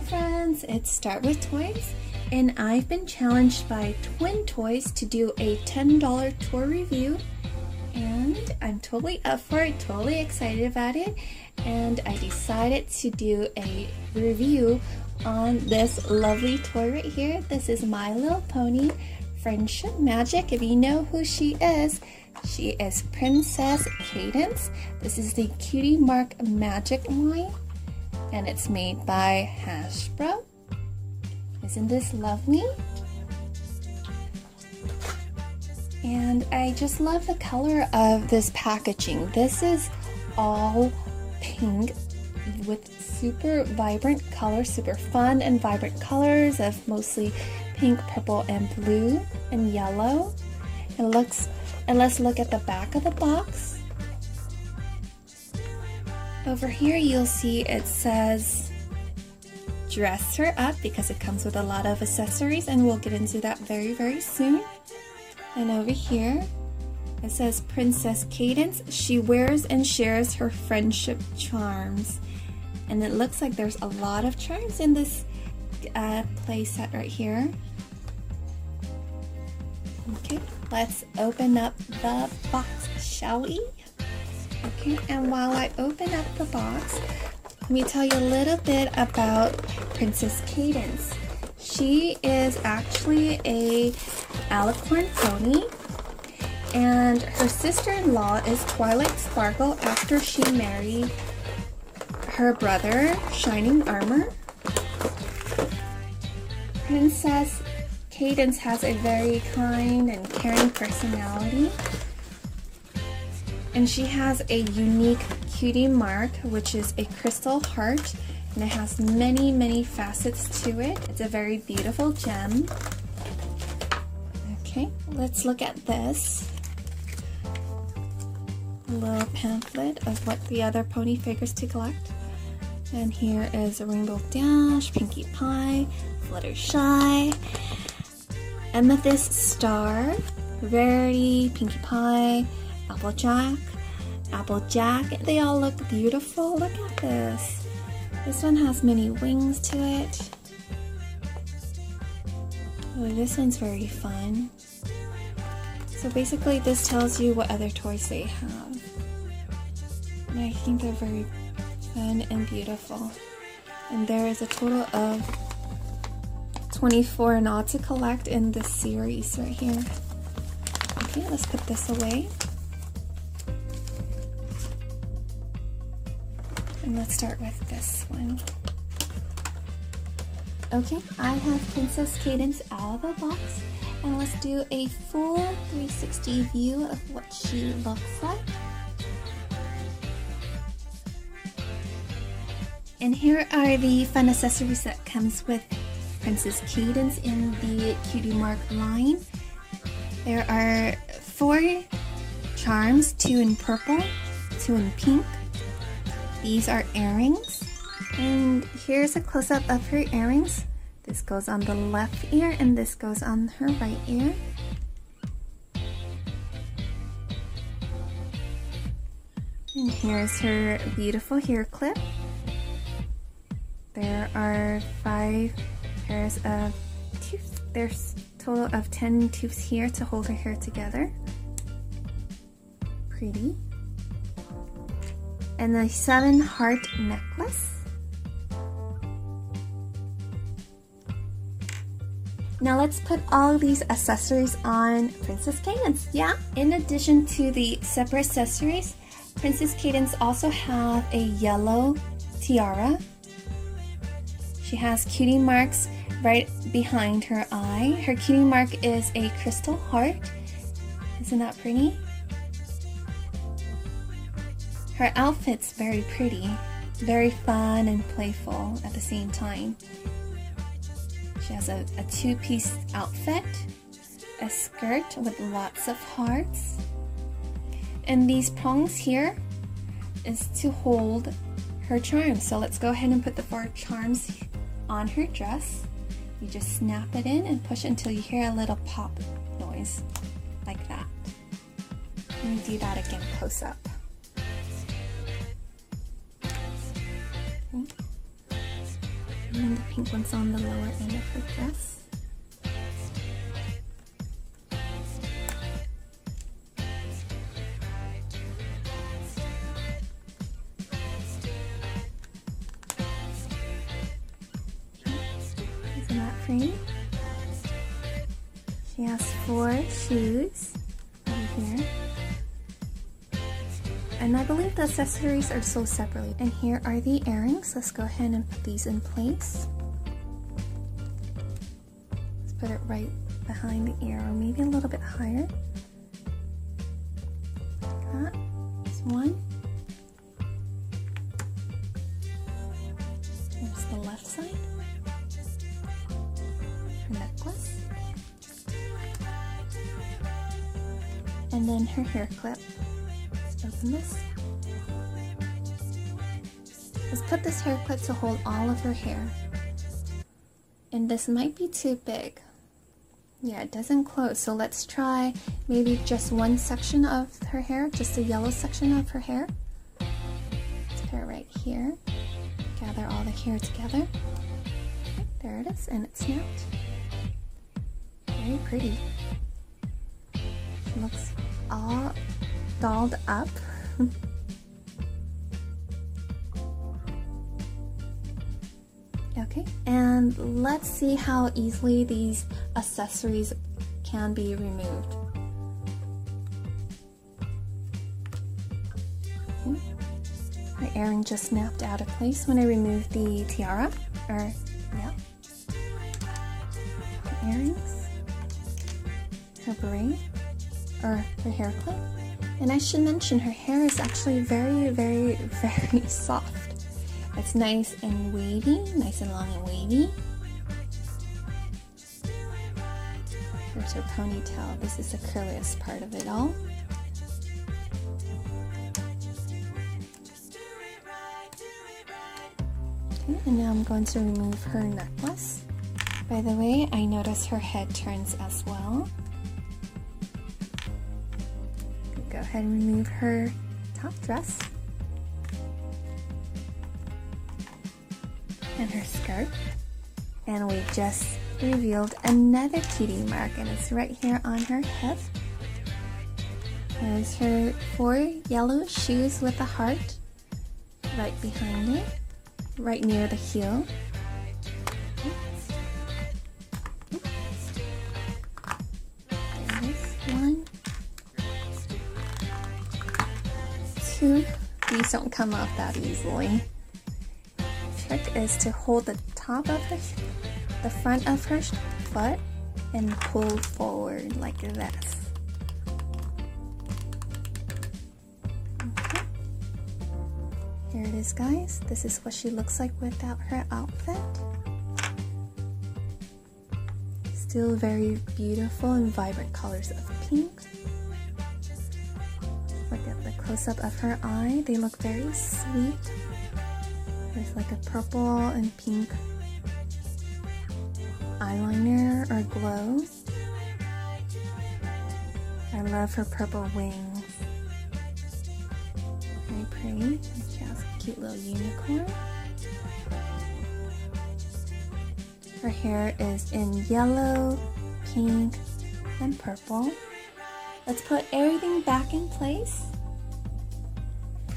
friends, it's Start With Toys, and I've been challenged by Twin Toys to do a $10 toy review, and I'm totally up for it, totally excited about it, and I decided to do a review on this lovely toy right here. This is My Little Pony Friendship Magic. If you know who she is Princess Cadance. This is the Cutie Mark Magic line, and it's made by Hasbro. Isn't this lovely? And I just love the color of this packaging. This is all pink with super vibrant colors, super fun and vibrant colors of mostly pink, purple, and blue and yellow. And let's look at the back of the box. Over here you'll see it says dress her up, because it comes with a lot of accessories, and we'll get into that very soon. And over here it says Princess Cadance. She wears and shares her friendship charms. And it looks like there's a lot of charms in this play set right here. Okay, let's open up the box, shall we? Okay, and while I open up the box, let me tell you a little bit about Princess Cadance. She is actually a alicorn pony, and her sister-in-law is Twilight Sparkle after she married her brother, Shining Armor. Princess Cadance has a very kind and caring personality, and she has a unique cutie mark, which is a crystal heart, and it has many facets to it. It's a very beautiful gem. Okay, let's look at this. A little pamphlet of what the other pony figures to collect. And here is a Rainbow Dash, Pinkie Pie, Fluttershy, Amethyst Star, Rarity, Pinkie Pie, Applejack. They all look beautiful. Look at this. This one has many wings to it. Oh, this one's very fun. So basically this tells you what other toys they have. And I think they're very fun and beautiful. And there is a total of 24 in all to collect in this series right here. Okay, let's put this away. And let's start with this one. Okay, I have Princess Cadance out of the box, and let's do a full 360 view of what she looks like. And here are the fun accessories that comes with Princess Cadance in the Cutie Mark line. There are 4 charms, 2 in purple, 2 in pink. These are earrings, and here's a close-up of her earrings. This goes on the left ear and this goes on her right ear. And here's her beautiful hair clip. There are 5 pairs of tubes. There's a total of 10 tubes here to hold her hair together. Pretty. And a 7 heart necklace. Now let's put all these accessories on Princess Cadance. Yeah. In addition to the separate accessories, Princess Cadance also have a yellow tiara. She has cutie marks right behind her eye. Her cutie mark is a crystal heart. Isn't that pretty? Her outfit's very pretty, very fun and playful at the same time. She has a 2-piece outfit, a skirt with lots of hearts, and these prongs here is to hold her charms. So let's go ahead and put the 4 charms on her dress. You just snap it in and push until you hear a little pop noise, like that. Let me do that again close up. And then the pink one's on the lower end of her dress. Isn't that pretty? She has 4 shoes over here. And I believe the accessories are sold separately. And here are the earrings. Let's go ahead and put these in place. Let's put it right behind the ear, or maybe a little bit higher. Like that. There's one. There's the left side. Her necklace. And then her hair clip. Let's open this. Let's put this hair clip to hold all of her hair. And this might be too big. Yeah, it doesn't close. So let's try maybe just one section of her hair, just a yellow section of her hair. Let's put it right here. Gather all the hair together. Okay, there it is, and it snapped. Very pretty. She looks all dolled up. Okay, and let's see how easily these accessories can be removed. Okay. My earring just snapped out of place when I removed the tiara, or yeah, the earrings, her braid, or her hair clip. And I should mention, her hair is actually very, very, very soft. It's nice and wavy, nice and long and wavy. Here's her ponytail. This is the curliest part of it all. Okay, and now I'm going to remove her necklace. By the way, I notice her head turns as well. Go ahead and remove her top dress. And her skirt, and we just revealed another cutie mark, and it's right here on her hip. There's her 4 yellow shoes with a heart right behind it, right near the heel. There is 1, 2. These don't come off that easily. Trick is to hold the top of the front of her foot and pull forward like this. Okay. Here it is, guys. This is what she looks like without her outfit. Still very beautiful and vibrant colors of pink. Look at the close-up of her eye. They look very sweet. There's like a purple and pink eyeliner or glow. I love her purple wings. Very pretty. She has a cute little unicorn. Her hair is in yellow, pink, and purple. Let's put everything back in place.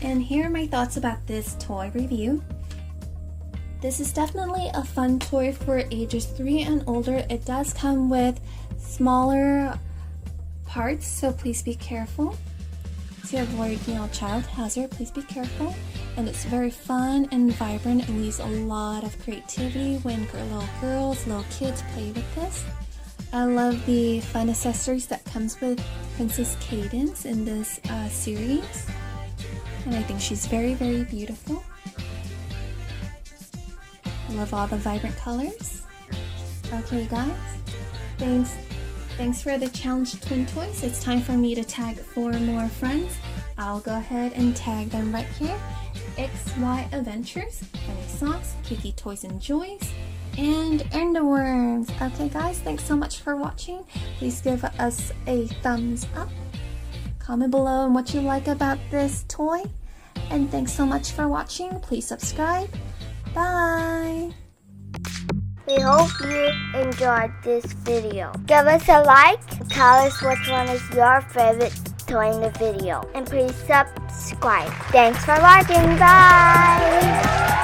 And here are my thoughts about this toy review. This is definitely a fun toy for ages 3 and older. It does come with smaller parts, so please be careful. To avoid, child hazard, please be careful. And it's very fun and vibrant and leaves a lot of creativity when little girls, little kids play with this. I love the fun accessories that comes with Princess Cadance in this series. And I think she's very, very beautiful. I love all the vibrant colors. Okay, guys. Thanks for the challenge twin toys. It's time for me to tag 4 more friends. I'll go ahead and tag them right here. XY Adventures, Renaissance, Kiki Toys and Joys, and Underworms. Okay, guys. Thanks so much for watching. Please give us a thumbs up. Comment below on what you like about this toy. And thanks so much for watching. Please subscribe. Bye! We hope you enjoyed this video. Give us a like, tell us which one is your favorite toy in the video, and please subscribe. Thanks for watching, bye!